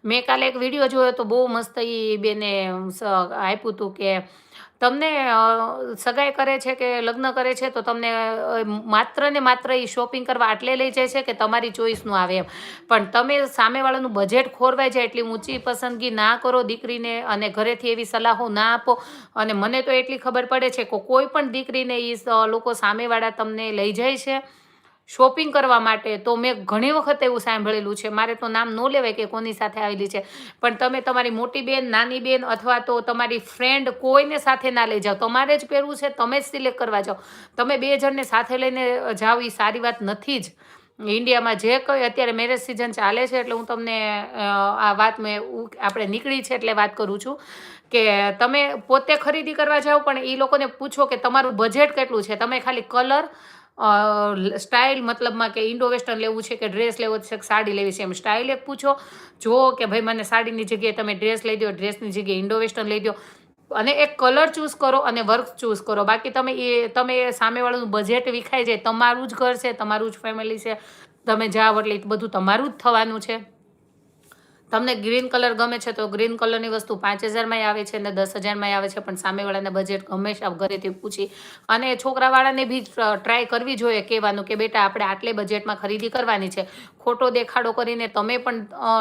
મેં કાલે એક વિડીયો જોયો તો બહુ મસ્ત એ બેને આપ્યું હતું કે તમને સગાઈ કરે છે કે લગ્ન કરે છે તો તમને માત્ર ને માત્ર એ શોપિંગ કરવા આટલે લઈ જાય છે કે તમારી ચોઈસનું આવે એમ. પણ તમે સામેવાળાનું બજેટ ખોરવાઈ જાય એટલી ઊંચી પસંદગી ના કરો દીકરીને, અને ઘરેથી એવી સલાહો ના આપો. અને મને તો એટલી ખબર પડે છે કે કોઈ પણ દીકરીને એ લોકો સામેવાળા તમને લઈ જાય છે શોપિંગ કરવા માટે, તો મેં ઘણી વખત એવું સાંભળેલું છે. મારે તો નામ ન લેવાય કે કોની સાથે આવેલી છે, પણ તમે તમારી મોટી બેન, નાની બેન અથવા તો તમારી ફ્રેન્ડ કોઈને સાથે ના લઈ જાઓ. તમારે જ પહેરવું છે, તમે જ સિલેક્ટ કરવા જાઓ. તમે 2 જણને સાથે લઈને જાઓ એ સારી વાત નથી જ. ઇન્ડિયામાં જે કંઈ અત્યારે મેરેજ સિઝન ચાલે છે, એટલે હું તમને આ વાત આપણે નીકળી છે એટલે વાત કરું છું કે તમે પોતે ખરીદી કરવા જાઓ પણ એ લોકોને પૂછો કે તમારું બજેટ કેટલું છે. તમે ખાલી કલર, સ્ટાઇલ મતલબમાં કે ઇન્ડો વેસ્ટર્ન લેવું છે કે ડ્રેસ લેવો છે કે સાડી લેવી છે, એમ સ્ટાઇલ એક પૂછો. જો કે ભાઈ મને સાડીની જગ્યાએ તમે ડ્રેસ લઈ દો, ડ્રેસની જગ્યાએ ઇન્ડો વેસ્ટર્ન લઈ દો, અને એક કલર ચૂઝ કરો અને વર્ક ચૂઝ કરો. બાકી તમે સામેવાળાનું બજેટ વિખાઈ જાય. તમારું જ ઘર છે, તમારું જ ફેમિલી છે, તમે જાઓ એટલે બધું તમારું જ થવાનું છે. તમને ગ્રીન કલર ગમે છે તો ગ્રીન કલરની વસ્તુ 5,000માંય આવે છે અને 10,000માંય આવે છે, પણ સામેવાળાને બજેટ હંમેશા ઘરેથી પૂછી. અને છોકરાવાળાને બી ટ્રાય કરવી જોઈએ કહેવાનું કે બેટા આપણે આટલે બજેટમાં ખરીદી કરવાની છે. ખોટો દેખાડો કરીને તમે પણ